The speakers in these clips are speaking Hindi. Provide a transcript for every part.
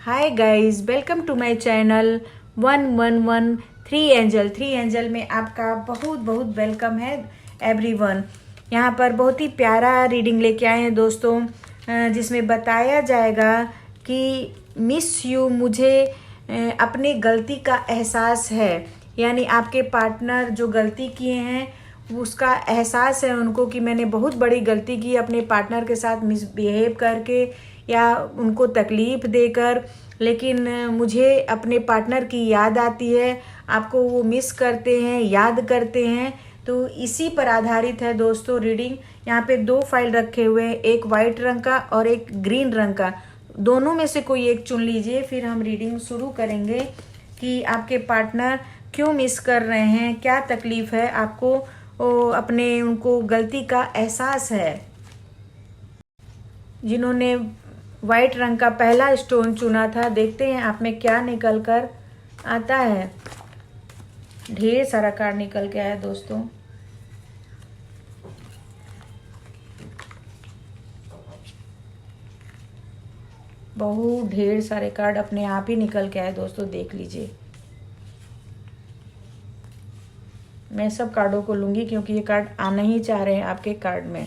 Hi guys, welcome to my channel 1113 angel में आपका बहुत बहुत वेलकम है एवरीवन। यहाँ पर बहुत ही प्यारा रीडिंग लेके आए हैं दोस्तों, जिसमें बताया जाएगा कि मिस यू, मुझे अपनी गलती का एहसास है। यानी आपके पार्टनर जो गलती किए हैं उसका एहसास है उनको कि मैंने बहुत बड़ी गलती की अपने पार्टनर के साथ मिसबिहेव करके या उनको तकलीफ़ देकर। लेकिन मुझे अपने पार्टनर की याद आती है, आपको वो मिस करते हैं, याद करते हैं। तो इसी पर आधारित है दोस्तों रीडिंग। यहाँ पे दो फाइल रखे हुए हैं, एक वाइट रंग का और एक ग्रीन रंग का। दोनों में से कोई एक चुन लीजिए, फिर हम रीडिंग शुरू करेंगे कि आपके पार्टनर क्यों मिस कर रहे हैं, क्या तकलीफ़ है आपको, अपने उनको गलती का एहसास है। जिन्होंने वाइट रंग का पहला स्टोन चुना था, देखते हैं आप में क्या निकल कर आता है। ढेर सारा कार्ड निकल के आया दोस्तों। बहुत ढेर सारे कार्ड अपने आप ही निकल के आए दोस्तों, देख लीजिए। मैं सब कार्डों को लूंगी क्योंकि ये कार्ड आना ही चाह रहे हैं आपके कार्ड में।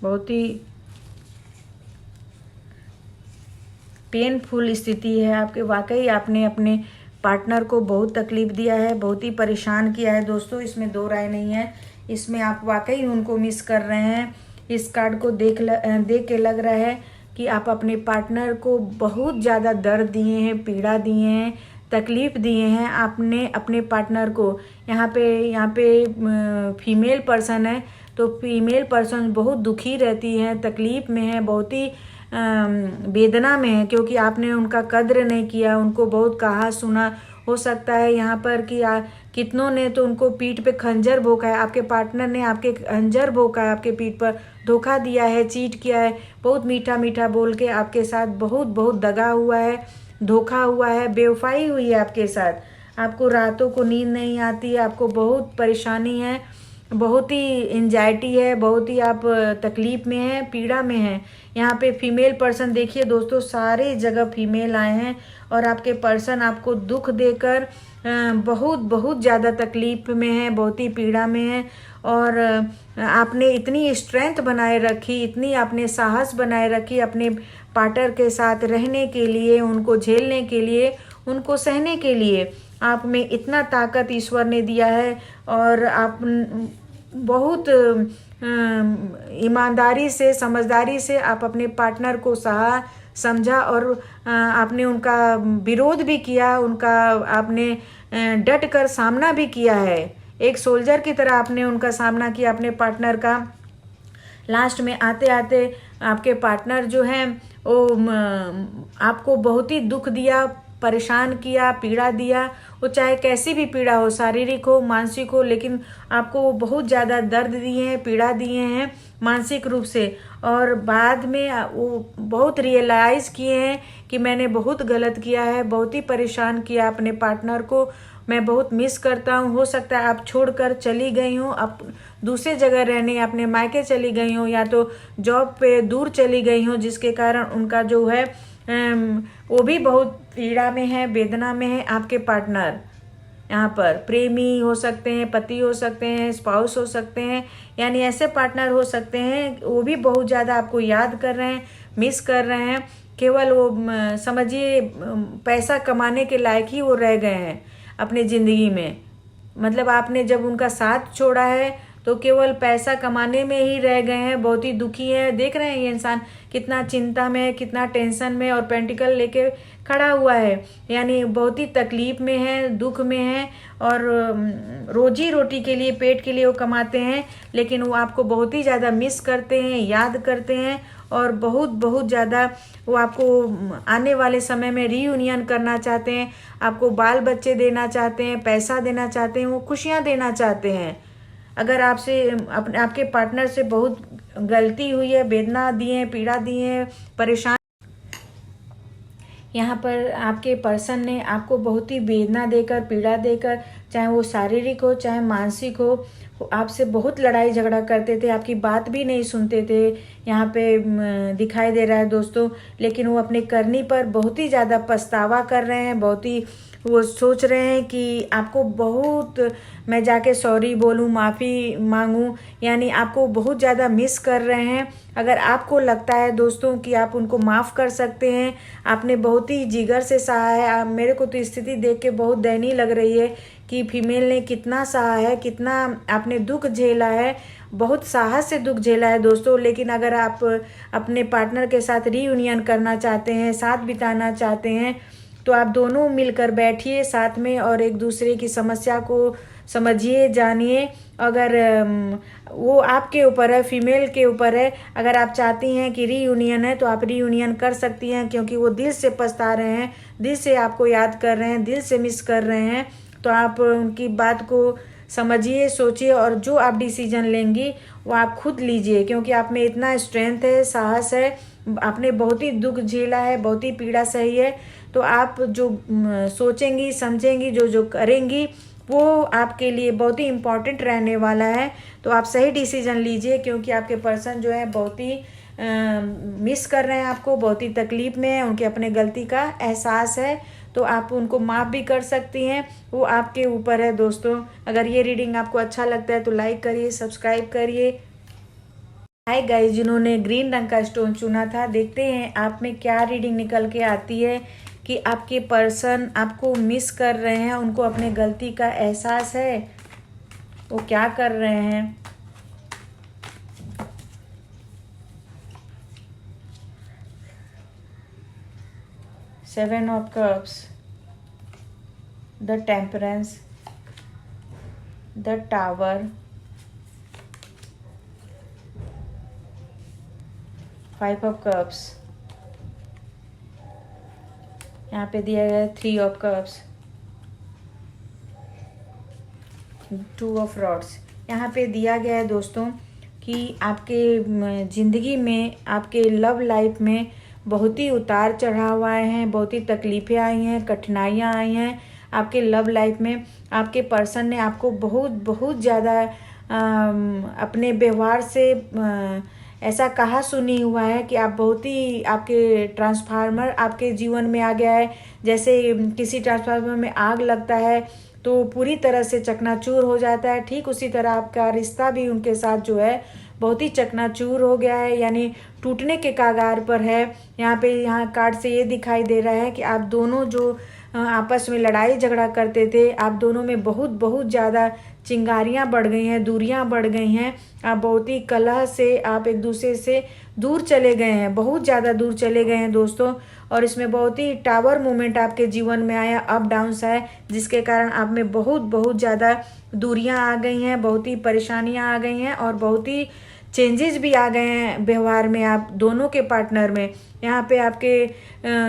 बहुत ही पेनफुल स्थिति है आपके। वाकई आपने अपने पार्टनर को बहुत तकलीफ दिया है, बहुत ही परेशान किया है दोस्तों, इसमें दो राय नहीं है। इसमें आप वाकई उनको मिस कर रहे हैं। इस कार्ड को देख के लग रहा है कि आप अपने पार्टनर को बहुत ज़्यादा दर्द दिए हैं, पीड़ा दिए हैं, तकलीफ़ दिए हैं आपने अपने पार्टनर को। यहाँ पे फीमेल पर्सन है, तो फीमेल पर्सन बहुत दुखी रहती है, तकलीफ़ में है, बहुत ही वेदना में है, क्योंकि आपने उनका कद्र नहीं किया, उनको बहुत कहा सुना। हो सकता है यहाँ पर कि कितनों ने तो उनको पीठ पे खंजर भोंका है, आपके पार्टनर ने आपके खंजर भोंका है, आपके पीठ पर धोखा दिया है, चीट किया है, बहुत मीठा मीठा बोल के आपके साथ बहुत बहुत दगा हुआ है, धोखा हुआ है, बेवफाई हुई है आपके साथ। आपको रातों को नींद नहीं आती है, आपको बहुत परेशानी है, बहुत ही एंजाइटी है, बहुत ही आप तकलीफ़ में हैं, पीड़ा में हैं। यहाँ पे फीमेल पर्सन देखिए दोस्तों, सारे जगह फीमेल आए हैं और आपके पर्सन आपको दुख देकर बहुत बहुत ज़्यादा तकलीफ़ में है, बहुत ही पीड़ा में है। और आपने इतनी स्ट्रेंथ बनाए रखी, इतनी आपने साहस बनाए रखी अपने पार्टनर के साथ रहने के लिए, उनको झेलने के लिए, उनको सहने के लिए। आप में इतना ताकत ईश्वर ने दिया है और आप बहुत ईमानदारी से, समझदारी से आप अपने पार्टनर को सहा, समझा और आपने उनका विरोध भी किया, उनका आपने डट कर सामना भी किया है। एक सोल्जर की तरह आपने उनका सामना किया अपने पार्टनर का। लास्ट में आते आते आपके पार्टनर जो हैं वो आपको बहुत ही दुख दिया, परेशान किया, पीड़ा दिया। वो चाहे कैसी भी पीड़ा हो, शारीरिक हो, मानसिक हो, लेकिन आपको वो बहुत ज़्यादा दर्द दिए हैं, पीड़ा दिए हैं मानसिक रूप से। और बाद में वो बहुत रियलाइज़ किए हैं कि मैंने बहुत गलत किया है, बहुत ही परेशान किया अपने पार्टनर को, मैं बहुत मिस करता हूँ। हो सकता है आप छोड़कर चली गई हूँ, आप दूसरे जगह रहने, अपने मायके चली गई हूँ या तो जॉब पे दूर चली गई हूँ, जिसके कारण उनका जो है वो भी बहुत पीड़ा में है, वेदना में है। आपके पार्टनर यहाँ पर प्रेमी हो सकते हैं, पति हो सकते हैं, स्पाउस हो सकते हैं, यानी ऐसे पार्टनर हो सकते हैं वो भी बहुत ज़्यादा आपको याद कर रहे हैं, मिस कर रहे हैं। केवल वो समझिए पैसा कमाने के लायक ही वो रह गए हैं अपने ज़िंदगी में। मतलब आपने जब उनका साथ छोड़ा है तो केवल पैसा कमाने में ही रह गए हैं, बहुत ही दुखी है। देख रहे हैं ये इंसान कितना चिंता में है, कितना टेंशन में, और पेंटिकल लेके खड़ा हुआ है, यानी बहुत ही तकलीफ में है, दुख में है। और रोजी रोटी के लिए, पेट के लिए वो कमाते हैं, लेकिन वो आपको बहुत ही ज़्यादा मिस करते हैं, याद करते हैं, और बहुत बहुत ज़्यादा वो आपको आने वाले समय में रीयूनियन करना चाहते हैं, आपको बाल बच्चे देना चाहते हैं, पैसा देना चाहते हैं, वो खुशियाँ देना चाहते हैं। अगर आपसे आपके पार्टनर से बहुत गलती हुई है, वेदना दी है, पीड़ा दी है, परेशान, यहाँ पर आपके पर्सन ने आपको बहुत ही वेदना देकर, पीड़ा देकर, चाहे वो शारीरिक हो चाहे मानसिक हो, आपसे बहुत लड़ाई झगड़ा करते थे, आपकी बात भी नहीं सुनते थे, यहाँ पे दिखाई दे रहा है दोस्तों। लेकिन वो अपने करनी पर बहुत ही ज़्यादा पछतावा कर रहे हैं, बहुत ही वो सोच रहे हैं कि आपको बहुत मैं जाके सॉरी बोलूं, माफ़ी मांगूं, यानी आपको बहुत ज़्यादा मिस कर रहे हैं। अगर आपको लगता है दोस्तों कि आप उनको माफ़ कर सकते हैं, आपने बहुत ही जिगर से सहा है। मेरे को तो स्थिति देख के बहुत दयनीय लग रही है कि फीमेल ने कितना सहा है, कितना आपने दुख झेला है, बहुत साहस से दुख झेला है दोस्तों। लेकिन अगर आप अपने पार्टनर के साथ रीयूनियन करना चाहते हैं, साथ बिताना चाहते हैं, तो आप दोनों मिलकर बैठिए साथ में और एक दूसरे की समस्या को समझिए, जानिए। अगर वो आपके ऊपर है, फीमेल के ऊपर है। अगर आप चाहती हैं कि रीयूनियन है तो आप रीयूनियन कर सकती हैं, क्योंकि वो दिल से पछता रहे हैं, दिल से आपको याद कर रहे हैं, दिल से मिस कर रहे हैं। तो आप उनकी बात को समझिए, सोचिए और जो आप डिसीजन लेंगी वो आप खुद लीजिए, क्योंकि आप में इतना स्ट्रेंथ है, साहस है, आपने बहुत ही दुख झेला है, बहुत ही पीड़ा सही है। तो आप जो सोचेंगी, समझेंगी, जो जो करेंगी वो आपके लिए बहुत ही इम्पोर्टेंट रहने वाला है। तो आप सही डिसीजन लीजिए, क्योंकि आपके पर्सन जो है बहुत ही मिस कर रहे हैं आपको, बहुत ही तकलीफ में है, उनके अपने गलती का एहसास है। तो आप उनको माफ़ भी कर सकती हैं, वो आपके ऊपर है दोस्तों। अगर ये रीडिंग आपको अच्छा लगता है तो लाइक करिए, सब्सक्राइब करिए। हाय गाइस, जिन्होंने ग्रीन रंग का स्टोन चुना था, देखते हैं आप में क्या रीडिंग निकल के आती है कि आपके पर्सन आपको मिस कर रहे हैं, उनको अपने गलती का एहसास है, वो क्या कर रहे हैं। Seven of cups, the temperance, the tower, five of cups, यहाँ पे दिया गया है three of cups, two of rods. यहाँ पे दिया गया है दोस्तों कि आपके ज़िंदगी में, आपके लव लाइफ में बहुत ही उतार चढ़ाव आए हैं, बहुत ही तकलीफ़ें आई हैं, कठिनाइयाँ आई हैं आपके लव लाइफ में। आपके पर्सन ने आपको बहुत बहुत ज़्यादा अपने व्यवहार से ऐसा कहा सुनी हुआ है कि आप बहुत ही, आपके ट्रांसफार्मर आपके जीवन में आ गया है। जैसे किसी ट्रांसफार्मर में आग लगता है तो पूरी तरह से चकनाचूर हो जाता है, ठीक उसी तरह आपका रिश्ता भी उनके साथ जो है बहुत ही चकनाचूर हो गया है, यानी टूटने के कगार पर है। यहाँ कार्ड से ये दिखाई दे रहा है कि आप दोनों जो आपस में लड़ाई झगड़ा करते थे, आप दोनों में बहुत बहुत ज़्यादा चिंगारियाँ बढ़ गई हैं, दूरियाँ बढ़ गई हैं। आप बहुत ही कलह से आप एक दूसरे से दूर चले गए हैं, बहुत ज़्यादा दूर चले गए हैं दोस्तों। और इसमें बहुत ही टावर मूवमेंट आपके जीवन में आया, अप डाउन्स आए, जिसके कारण आप में बहुत बहुत ज़्यादा दूरियाँ आ गई हैं, बहुत ही परेशानियाँ आ गई हैं और बहुत ही चेंजेस भी आ गए हैं व्यवहार में आप दोनों के पार्टनर में। यहाँ पे आपके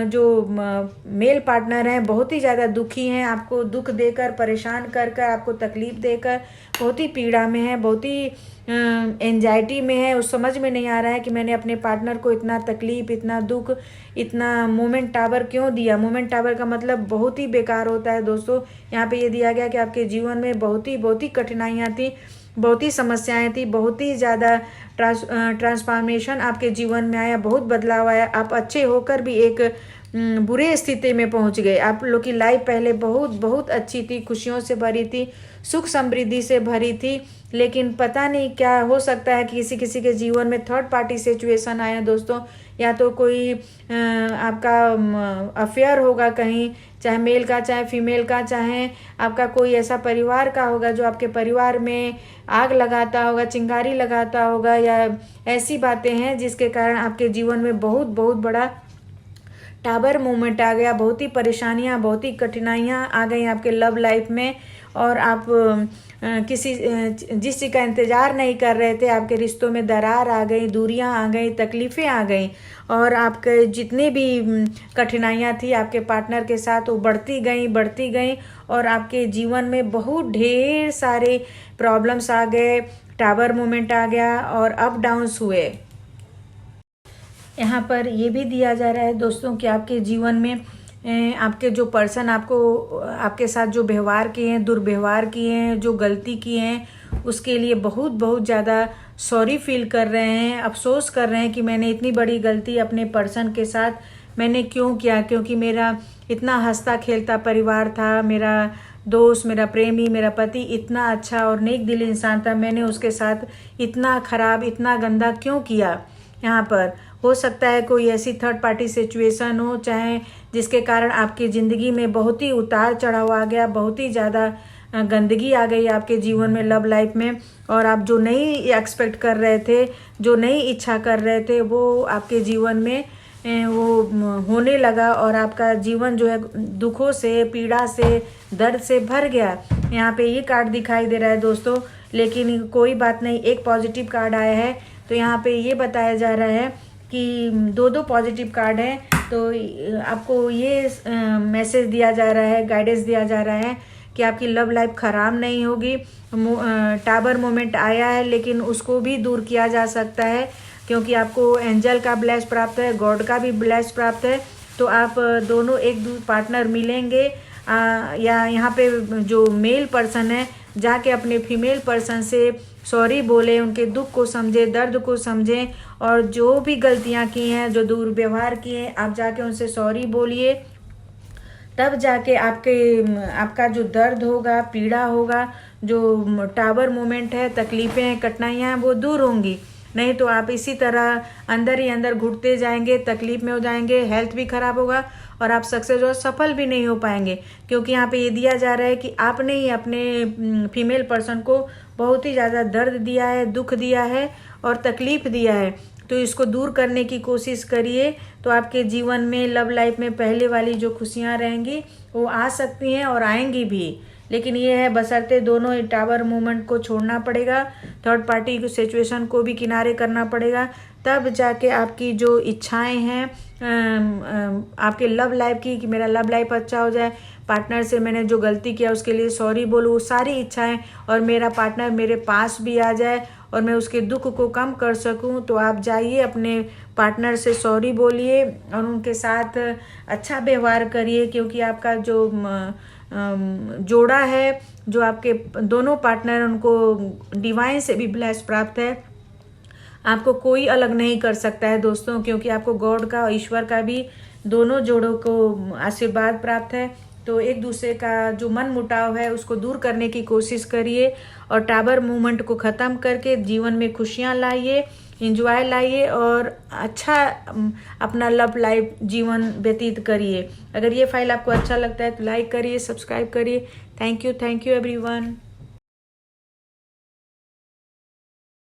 जो मेल पार्टनर हैं बहुत ही ज़्यादा दुखी हैं, आपको दुख देकर, परेशान कर कर, आपको तकलीफ़ देकर बहुत ही पीड़ा में है, बहुत ही एंजाइटी में है। उस समझ में नहीं आ रहा है कि मैंने अपने पार्टनर को इतना तकलीफ़, इतना दुख, इतना मोमेंट टावर क्यों दिया। मोमेंट टावर का मतलब बहुत ही बेकार होता है दोस्तों। यहाँ पे ये दिया गया कि आपके जीवन में बहुत ही कठिनाइयाँ थी, बहुत ही समस्याएं थी, बहुत ही ज़्यादा ट्रांसफॉर्मेशन आपके जीवन में आया, बहुत बदलाव आया। आप अच्छे होकर भी एक बुरे स्थिति में पहुंच गए। आप लोग की लाइफ पहले बहुत बहुत अच्छी थी, खुशियों से भरी थी, सुख समृद्धि से भरी थी, लेकिन पता नहीं क्या हो सकता है कि किसी किसी के जीवन में थर्ड पार्टी सिचुएशन आया दोस्तों। या तो कोई आपका अफेयर होगा कहीं, चाहे मेल का चाहे फीमेल का, चाहे आपका कोई ऐसा परिवार का होगा जो आपके परिवार में आग लगाता होगा, चिंगारी लगाता होगा, या ऐसी बातें हैं जिसके कारण आपके जीवन में बहुत बहुत बड़ा टावर मूवमेंट आ गया, बहुत ही परेशानियां, बहुत ही कठिनाइयां आ गई आपके लव लाइफ में। और आप किसी जिस चीज़ का इंतज़ार नहीं कर रहे थे, आपके रिश्तों में दरार आ गई, दूरियां आ गई, तकलीफ़ें आ गई, और आपके जितनी भी कठिनाइयां थी आपके पार्टनर के साथ वो बढ़ती गई और आपके जीवन में बहुत ढेर सारे प्रॉब्लम्स आ गए, टावर मूवमेंट आ गया और अप डाउन्स हुए। यहाँ पर ये भी दिया जा रहा है दोस्तों कि आपके जीवन में आपके जो पर्सन आपके साथ जो व्यवहार किए हैं, दुर्व्यवहार किए हैं, जो गलती किए हैं, उसके लिए बहुत बहुत ज़्यादा सॉरी फील कर रहे हैं, अफसोस कर रहे हैं कि मैंने इतनी बड़ी गलती अपने पर्सन के साथ मैंने क्यों किया। क्योंकि मेरा इतना हंसता खेलता परिवार था, मेरा दोस्त, मेरा प्रेमी, मेरा पति इतना अच्छा और नेक दिल इंसान था, मैंने उसके साथ इतना खराब, इतना गंदा क्यों किया। यहाँ पर हो सकता है कोई ऐसी थर्ड पार्टी सिचुएशन हो, चाहे जिसके कारण आपकी ज़िंदगी में बहुत ही उतार चढ़ाव आ गया, बहुत ही ज़्यादा गंदगी आ गई आपके जीवन में, लव लाइफ में, और आप जो नहीं एक्सपेक्ट कर रहे थे, जो नहीं इच्छा कर रहे थे, वो आपके जीवन में वो होने लगा और आपका जीवन जो है दुखों से, पीड़ा से, दर्द से भर गया। यहाँ पे ये कार्ड दिखाई दे रहा है दोस्तों, लेकिन कोई बात नहीं, एक पॉजिटिव कार्ड आया है। तो यहाँ पे ये बताया जा रहा है कि दो दो कार्ड हैं, तो आपको ये मैसेज दिया जा रहा है, गाइडेंस दिया जा रहा है कि आपकी लव लाइफ ख़राब नहीं होगी। टावर मोमेंट आया है, लेकिन उसको भी दूर किया जा सकता है, क्योंकि आपको एंजल का ब्लेस प्राप्त है, गॉड का भी ब्लेस प्राप्त है। तो आप दोनों एक पार्टनर मिलेंगे, या यहाँ पे जो मेल पर्सन है जाके अपने फीमेल पर्सन से सॉरी बोले, उनके दुख को समझे, दर्द को समझें, और जो भी गलतियाँ की हैं, जो दुर्व्यवहार किए हैं, आप जाके उनसे सॉरी बोलिए। तब जाके आपका जो दर्द होगा, पीड़ा होगा, जो टावर मोमेंट है, तकलीफ़ें हैं, कठिनाइयाँ हैं, वो दूर होंगी। नहीं तो आप इसी तरह अंदर ही अंदर घुटते जाएंगे, तकलीफ में हो जाएंगे, हेल्थ भी ख़राब होगा और आप सक्सेस और सफल भी नहीं हो पाएंगे। क्योंकि यहाँ पे ये दिया जा रहा है कि आपने ही अपने फीमेल पर्सन को बहुत ही ज़्यादा दर्द दिया है, दुख दिया है और तकलीफ़ दिया है। तो इसको दूर करने की कोशिश करिए, तो आपके जीवन में, लव लाइफ में पहले वाली जो खुशियाँ रहेंगी वो आ सकती हैं और आएंगी भी। लेकिन ये है, बशर्ते दोनों टावर मूवमेंट को छोड़ना पड़ेगा, थर्ड पार्टी की सिचुएशन को भी किनारे करना पड़ेगा, तब जाके आपकी जो इच्छाएं हैं आपके लव लाइफ की, कि मेरा लव लाइफ अच्छा हो जाए, पार्टनर से मैंने जो गलती किया उसके लिए सॉरी बोलूँ, वो सारी इच्छाएं, और मेरा पार्टनर मेरे पास भी आ जाए और मैं उसके दुख को कम कर सकूं। तो आप जाइए, अपने पार्टनर से सॉरी बोलिए और उनके साथ अच्छा व्यवहार करिए, क्योंकि आपका जो जोड़ा है, जो आपके दोनों पार्टनर, उनको डिवाइन से भी ब्लेस प्राप्त है। आपको कोई अलग नहीं कर सकता है दोस्तों, क्योंकि आपको गॉड का और ईश्वर का भी दोनों जोड़ों को आशीर्वाद प्राप्त है। तो एक दूसरे का जो मन मुटाव है उसको दूर करने की कोशिश करिए और टावर मूवमेंट को ख़त्म करके जीवन में खुशियाँ लाइए, इंजॉय लाइए और अच्छा अपना लव लाइफ जीवन व्यतीत करिए। अगर ये फाइल आपको अच्छा लगता है तो लाइक करिए, सब्सक्राइब करिए। Thank you everyone.